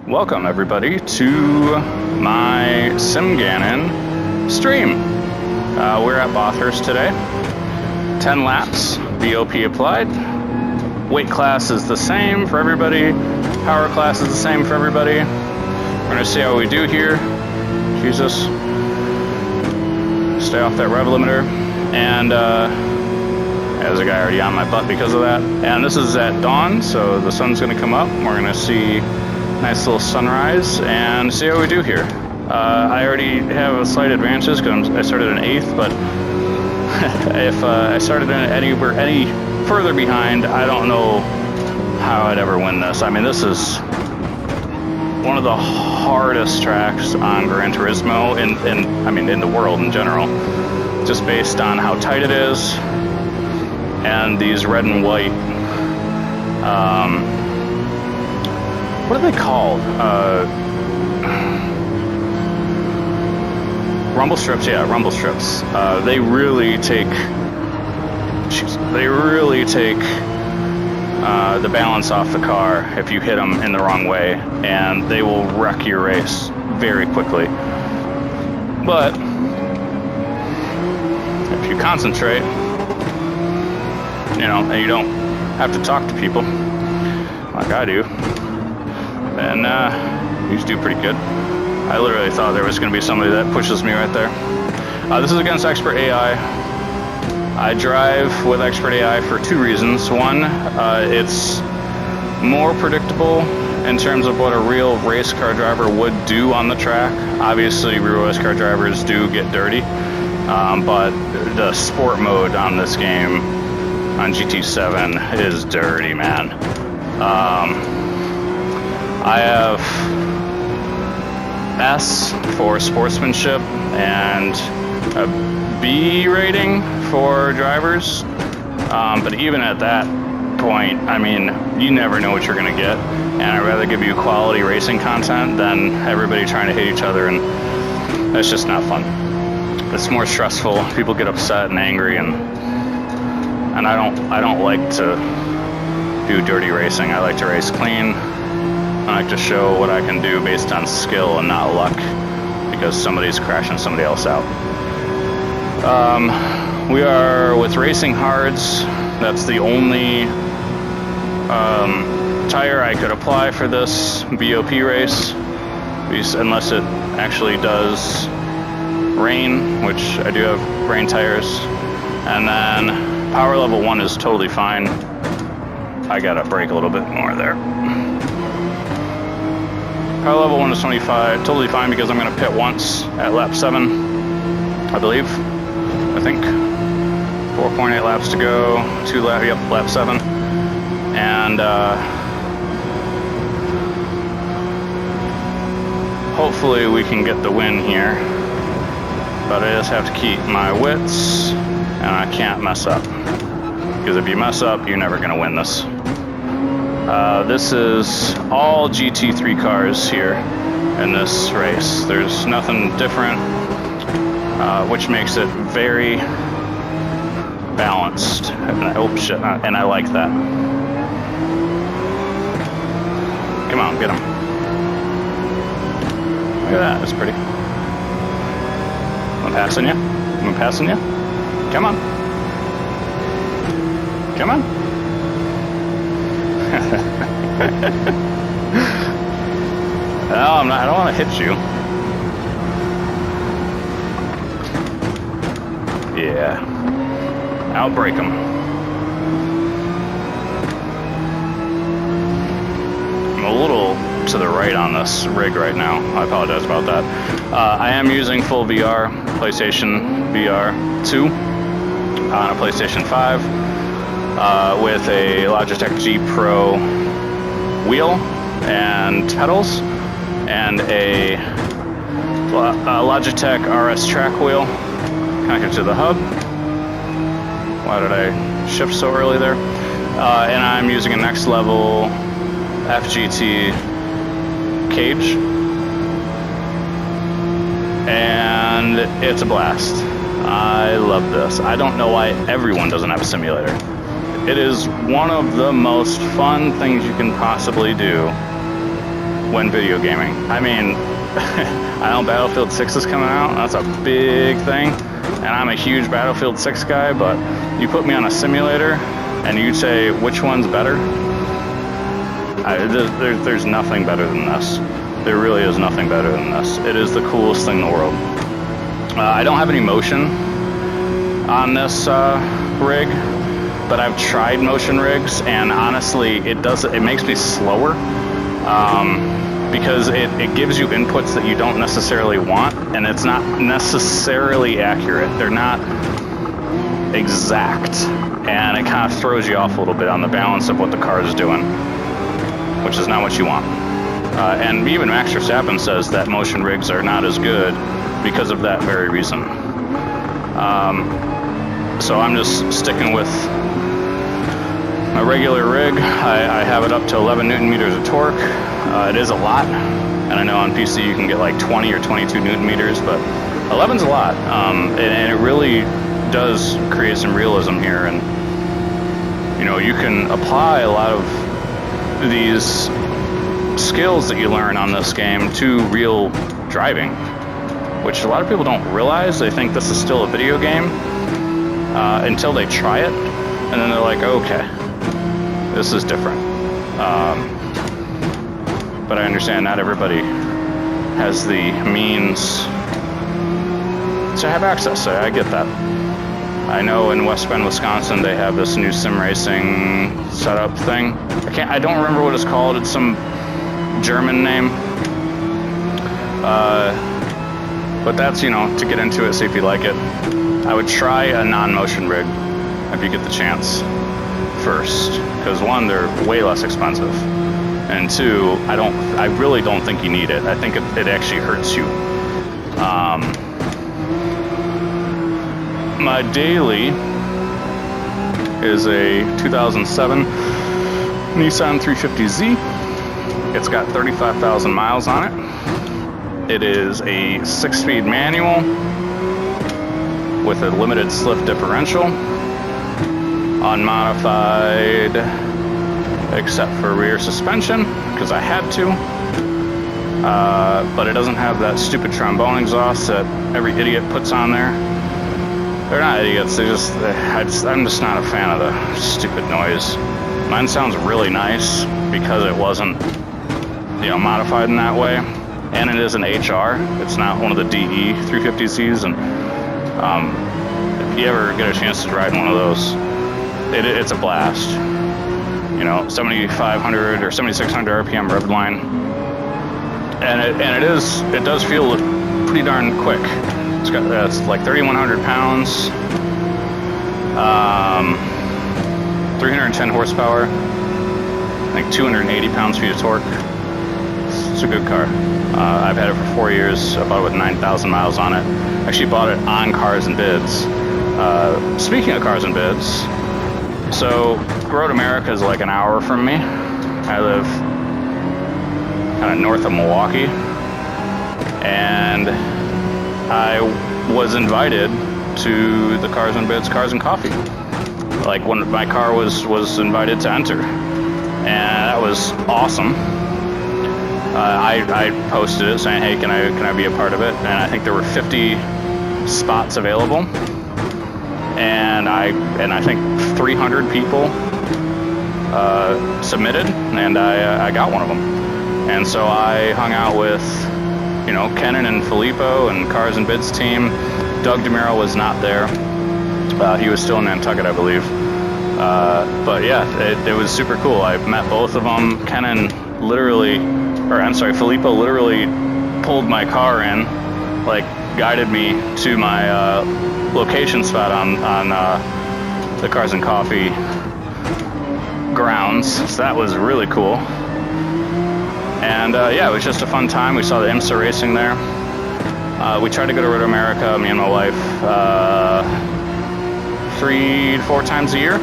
Welcome everybody to my SimGannon stream. We're at Bathurst today. 10 laps, BOP applied. Weight class is the same for everybody. Power class is the same for everybody. We're gonna see how we do here. Jesus. Stay off that rev limiter. And there's a guy already on my butt because of that. And this is at dawn, so the sun's gonna come up. We're gonna see nice little sunrise and see how we do here. I already have a slight advantage because I started in 8th, but if I started any further behind, I don't know how I'd ever win this. I mean, this is one of the hardest tracks on Gran Turismo in the world in general, just based on how tight it is and these red and white. What are they called? Rumble strips, yeah, rumble strips. They really take the balance off the car if you hit them in the wrong way, and they will wreck your race very quickly. But if you concentrate, and you don't have to talk to people like I do, and you do pretty good. I literally thought there was going to be somebody that pushes me right there. This is against Expert AI. I drive with Expert AI for 2 reasons. One, it's more predictable in terms of what a real race car driver would do on the track. Obviously, real race car drivers do get dirty, but the sport mode on this game, on GT7, is dirty, man. I have S for sportsmanship and a B rating for drivers, but even at that point, I mean, you never know what you're going to get, and I'd rather give you quality racing content than everybody trying to hit each other, and that's just not fun. It's more stressful. People get upset and angry, and I don't like to do dirty racing. I like to race clean. I like to show what I can do based on skill and not luck, because somebody's crashing somebody else out. We are with Racing Hards. That's the only tire I could apply for this BOP race, unless it actually does rain, which I do have rain tires. And then power level 1 is totally fine. I gotta brake a little bit more there. Power level 1 is 25, totally fine, because I'm going to pit once at lap 7, I think. 4.8 laps to go, lap 7. And hopefully we can get the win here. But I just have to keep my wits, and I can't mess up. Because if you mess up, you're never going to win this. This is all GT3 cars here in this race. There's nothing different, which makes it very balanced. And I like that. Come on, get him. Look at that, that's pretty. I'm passing you. Come on. Come on. No, I'm not. I don't want to hit you. Yeah. Outbrake him. I'm a little to the right on this rig right now. I apologize about that. I am using full VR, PlayStation VR 2 on a PlayStation 5 with a Logitech G Pro wheel and pedals and a Logitech RS track wheel connected to the hub. Why did I shift so early there? And I'm using a Next Level FGT cage, and it's a blast. I love this. I don't know why everyone doesn't have a simulator. It is one of the most fun things you can possibly do when video gaming. I mean, I know Battlefield 6 is coming out. That's a big thing. And I'm a huge Battlefield 6 guy, but you put me on a simulator and you say which one's better, there's nothing better than this. There really is nothing better than this. It is the coolest thing in the world. I don't have any motion on this rig, but I've tried motion rigs, and honestly, it makes me slower because it gives you inputs that you don't necessarily want, and it's not necessarily accurate. They're not exact, and it kind of throws you off a little bit on the balance of what the car is doing, which is not what you want. And even Max Verstappen says that motion rigs are not as good because of that very reason. So I'm just sticking with my regular rig. I have it up to 11 Newton meters of torque. It is a lot, and I know on PC you can get like 20 or 22 Newton meters, but 11's a lot, and it really does create some realism here. And you know, you can apply a lot of these skills that you learn on this game to real driving, which a lot of people don't realize. They think this is still a video game until they try it, and then they're like, okay, this is different. But I understand not everybody has the means to have access. I get that. I know in West Bend, Wisconsin, they have this new sim racing setup thing. I don't remember what it's called. It's some German name. But that's, you know, to get into it, see if you like it. I would try a non-motion rig if you get the chance first, because one, they're way less expensive, and two, I really don't think you need it. I think it actually hurts you. My daily is a 2007 Nissan 350Z. It's got 35,000 miles on it. It is a 6-speed manual with a limited slip differential, unmodified except for rear suspension, because I had to. But it doesn't have that stupid trombone exhaust that every idiot puts on there. They're not idiots, I'm just not a fan of the stupid noise. Mine sounds really nice because it wasn't, you know, modified in that way. And it is an HR. It's not one of the DE 350Zs. And if you ever get a chance to ride one of those, it's a blast. You know, 7,500 or 7,600 RPM rev line, and it does feel pretty darn quick. It's like 3,100 pounds, 310 horsepower, I think 280 pounds-feet of torque. It's a good car. I've had it for 4 years. I bought it with 9,000 miles on it. Actually bought it on Cars and Bids. Speaking of Cars and Bids, so Road America is like an hour from me. I live kind of north of Milwaukee, and I was invited to the Cars and Bids Cars and Coffee. Like when my car was invited to enter, and that was awesome. I posted it saying, hey, can I be a part of it? And I think there were 50 spots available, and I think 300 people submitted, and I got one of them. And so I hung out with, you know, Kenan and Filippo and Cars and Bids team. Doug DeMuro was not there. He was still in Nantucket, I believe. But yeah, it was super cool. I met both of them. Filippo literally pulled my car in, like guided me to my location spot on the Cars and Coffee grounds. So that was really cool. And yeah, it was just a fun time. We saw the IMSA racing there. We tried to go to Road America, me and my wife, 3 to 4 times a year.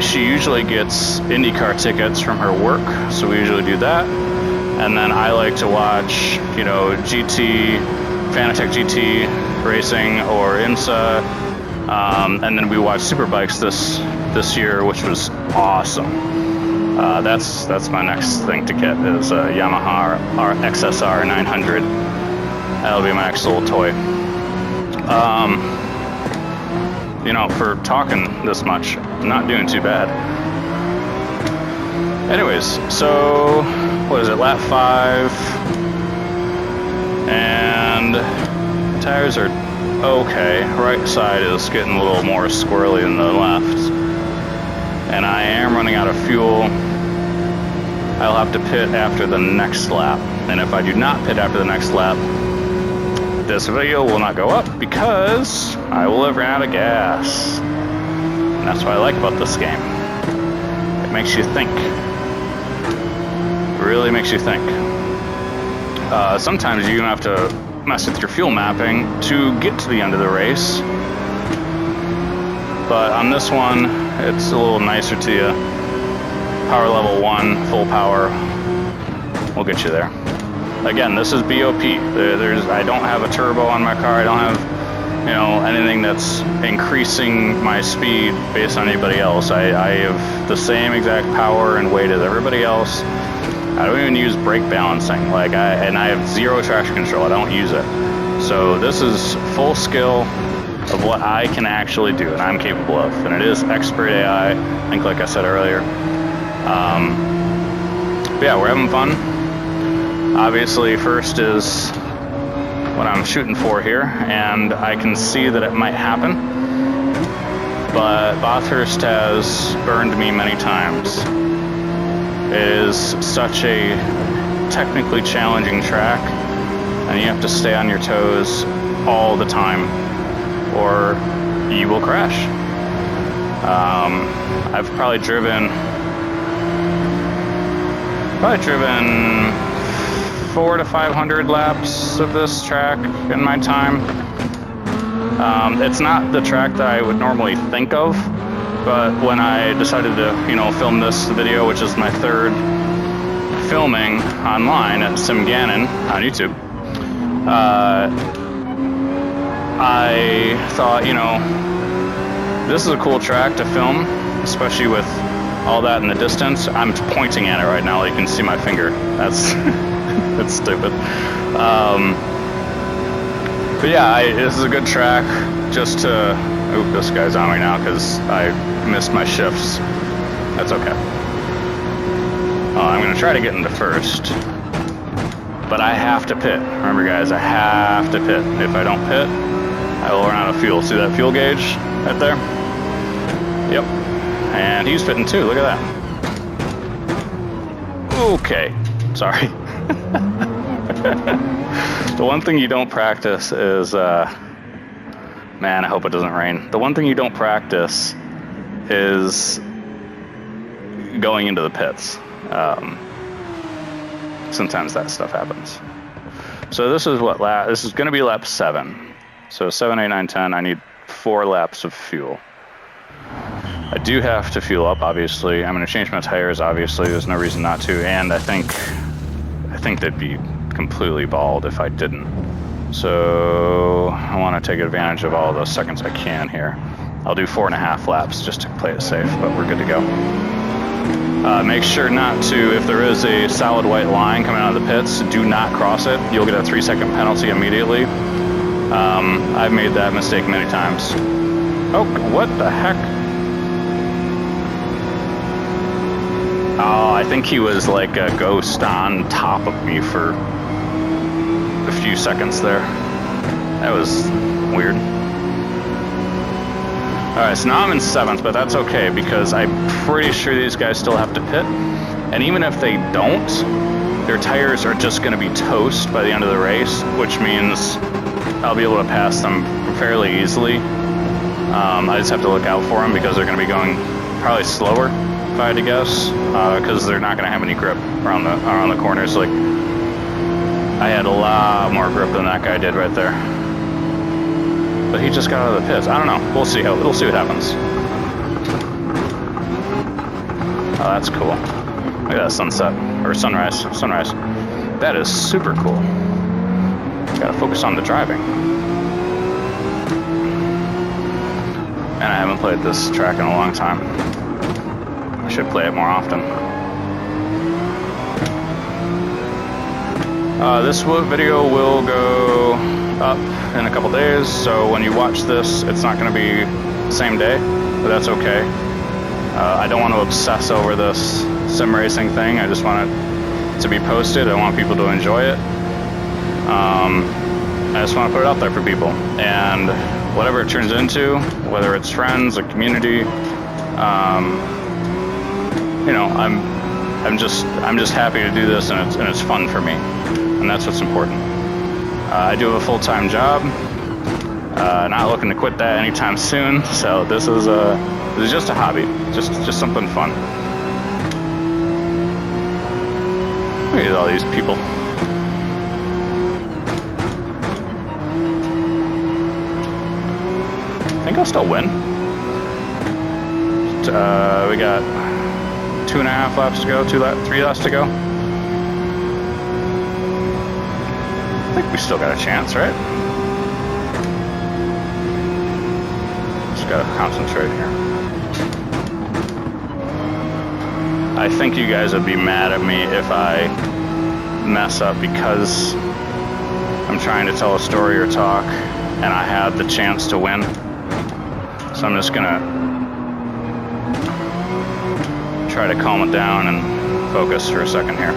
She usually gets IndyCar tickets from her work, so we usually do that. And then I like to watch, you know, Fanatec GT racing or IMSA. And then we watched Superbikes this year, which was awesome. That's my next thing to get is a Yamaha XSR 900. That'll be my next little toy. You know, for talking this much, I'm not doing too bad. Anyways, so what is it? Lap 5, and tires are okay. Right side is getting a little more squirrely than the left, and I am running out of fuel. I'll have to pit after the next lap, and if I do not pit after the next lap, this video will not go up because I will have ran out of gas. And that's what I like about this game. It makes you think. It really makes you think. Sometimes you even have to mess with your fuel mapping to get to the end of the race. But on this one, it's a little nicer to you. Power level 1, full power, will get you there. Again, this is BOP. I don't have a turbo on my car. I don't have, you know, anything that's increasing my speed based on anybody else. I have the same exact power and weight as everybody else. I don't even use brake balancing. And I have zero traction control. I don't use it. So this is full skill of what I can actually do and I'm capable of. And it is expert AI, I think, like I said earlier. But yeah, we're having fun. Obviously, first is what I'm shooting for here, and I can see that it might happen, but Bathurst has burned me many times. It is such a technically challenging track, and you have to stay on your toes all the time, or you will crash. I've probably driven 400 to 500 laps of this track in my time. It's not the track that I would normally think of, but when I decided to, you know, film this video, which is my third filming online at Sim Gannon on YouTube, I thought, you know, this is a cool track to film, especially with all that in the distance. I'm pointing at it right now, you can see my finger. That's that's stupid. But yeah, this is a good track just to... Oop, this guy's on me now because I missed my shifts. That's okay. I'm going to try to get into first. But I have to pit. Remember, guys, I have to pit. If I don't pit, I will run out of fuel. See that fuel gauge right there? Yep. And he's pitting too. Look at that. Okay. Sorry. The one thing you don't practice is, man, I hope it doesn't rain. The one thing you don't practice is going into the pits. Sometimes that stuff happens. So this is what this is going to be lap 7. So 7, 8, 9, 10. I need 4 laps of fuel. I do have to fuel up, obviously. I'm going to change my tires, obviously. There's no reason not to. And I think they'd be completely bald if I didn't. So I want to take advantage of all the seconds I can here. I'll do 4.5 laps just to play it safe, but we're good to go. Make sure not to, if there is a solid white line coming out of the pits, do not cross it. You'll get a 3-second penalty immediately. I've made that mistake many times. Oh, what the heck? Oh, I think he was like a ghost on top of me for a few seconds there. That was weird. Alright, so now I'm in 7th, but that's okay because I'm pretty sure these guys still have to pit. And even if they don't, their tires are just going to be toast by the end of the race, which means I'll be able to pass them fairly easily. I just have to look out for them because they're going to be going probably slower, if I had to guess, because they're not going to have any grip around the corners. Like, I had a lot more grip than that guy did right there. But he just got out of the pits. I don't know. We'll see what happens. Oh, that's cool. Look at that sunset or sunrise. Sunrise. That is super cool. Gotta focus on the driving. And I haven't played this track in a long time. I should play it more often. This video will go up in a couple days, so when you watch this, it's not going to be the same day, but that's okay. I don't want to obsess over this sim racing thing. I just want it to be posted. I want people to enjoy it. I just want to put it out there for people, and whatever it turns into, whether it's friends, a community, you know, I'm just happy to do this, and it's fun for me, and that's what's important. I do have a full-time job. Not looking to quit that anytime soon. So this is just a hobby, just something fun. Look at all these people. I think I'll still win. We got 2.5 laps to go, 3 laps to go. I think we still got a chance, right? Just gotta concentrate here. I think you guys would be mad at me if I mess up because I'm trying to tell a story or talk and I had the chance to win. So I'm just gonna try to calm it down and focus for a second here.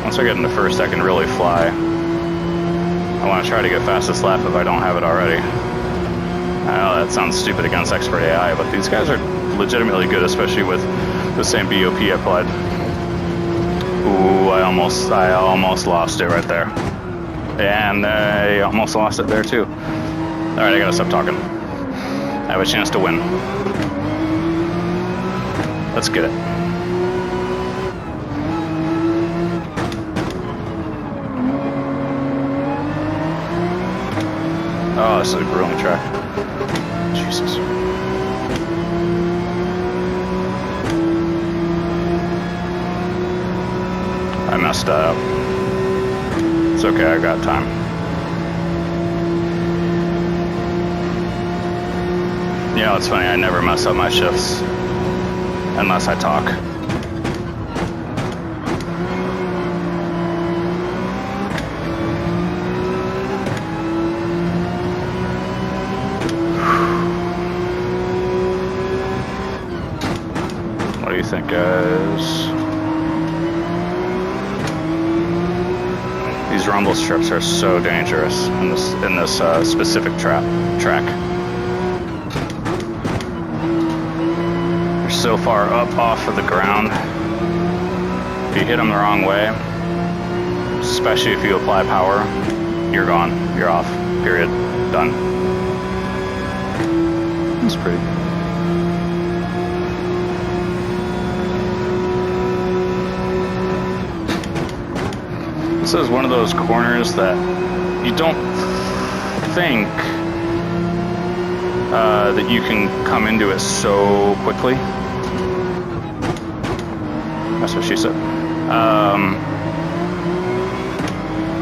Once I get into first, I can really fly. I want to try to get fastest lap if I don't have it already. I know that sounds stupid against expert AI, but these guys are legitimately good, especially with the same BOP applied. Ooh, I almost lost it right there. And I almost lost it there too. Alright, I gotta stop talking. I have a chance to win. Let's get it. Oh, this is a grueling track. Jesus. I messed up. It's okay, I got time. You know, it's funny, I never mess up my shifts. Unless I talk. What do you think, guys? These rumble strips are so dangerous in this specific track. They're so far up off of the ground. If you hit them the wrong way, especially if you apply power, you're gone. You're off. Period. Done. That's pretty. This is one of those corners that you don't think that you can come into it so quickly. That's what she said.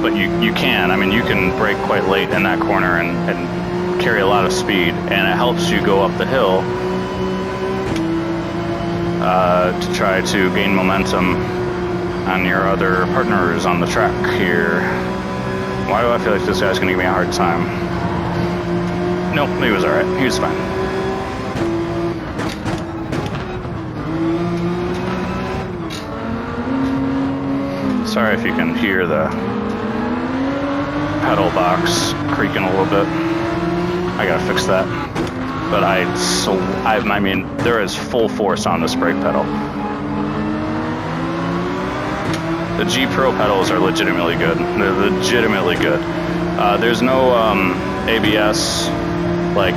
But you can. I mean, you can brake quite late in that corner and carry a lot of speed, and it helps you go up the hill to try to gain momentum on your other partners on the track here. Why do I feel like this guy's gonna give me a hard time? Nope, he was alright. He was fine. Sorry if you can hear the pedal box creaking a little bit. I gotta fix that. But I mean, there is full force on this brake pedal. The G Pro pedals are legitimately good. They're legitimately good. There's no ABS like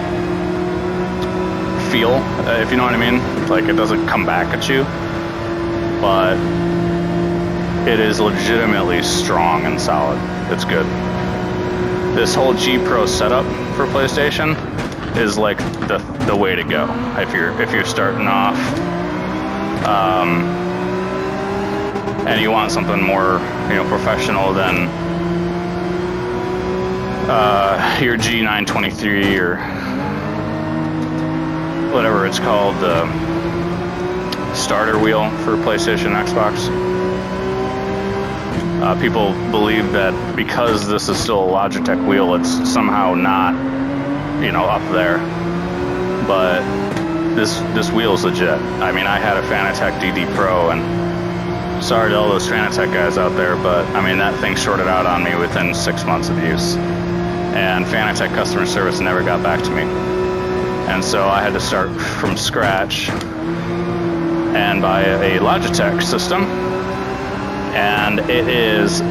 feel, if you know what I mean. Like, it doesn't come back at you, but it is legitimately strong and solid. It's good. This whole G Pro setup for PlayStation is like the way to go if you're starting off. And you want something more, professional than your G923 or whatever it's called, starter wheel for PlayStation, Xbox. People believe that because this is still a Logitech wheel, it's somehow not, you know, up there. But this wheel is legit. I mean, I had a Fanatec DD Pro, and sorry to all those Fanatec guys out there, but I mean, that thing shorted out on me within 6 months of use. And Fanatec customer service never got back to me. And so I had to start from scratch and buy a Logitech system. And it is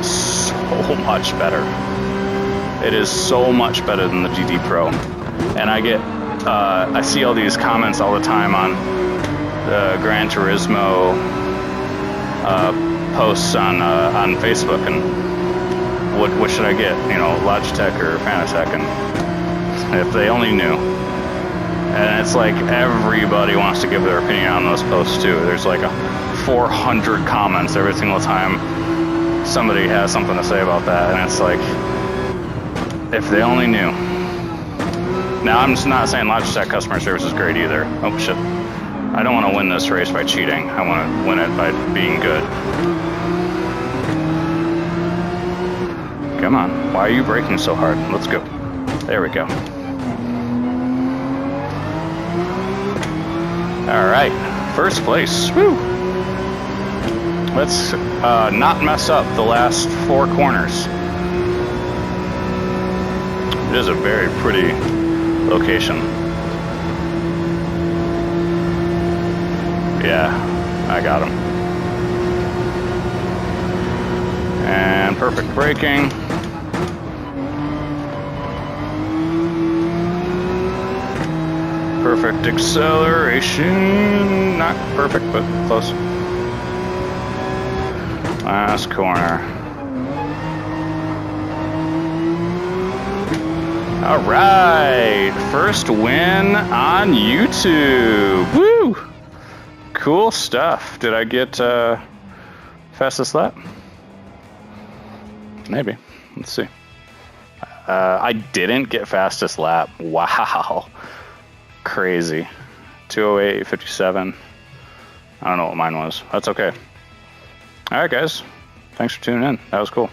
so much better. It is so much better than the DD Pro. And I see all these comments all the time on the Gran Turismo posts on Facebook, and what should I get? You know, Logitech or Fanatec? And if they only knew. And it's like everybody wants to give their opinion on those posts too. There's like 400 comments every single time somebody has something to say about that, and it's like, if they only knew. Now, I'm just not saying Logitech customer service is great either. Oh shit. I don't want to win this race by cheating. I want to win it by being good. Come on. Why are you braking so hard? Let's go. There we go. Alright. First place. Woo! Let's not mess up the last 4 corners. It is a very pretty location. Yeah, I got him. And perfect braking. Perfect acceleration. Not perfect, but close. Last corner. All right, first win on YouTube. Woo! Cool stuff. Did I get fastest lap? Maybe. Let's see. I didn't get fastest lap. Wow. Crazy. 2:08:57. I don't know what mine was. That's okay. All right, guys. Thanks for tuning in. That was cool.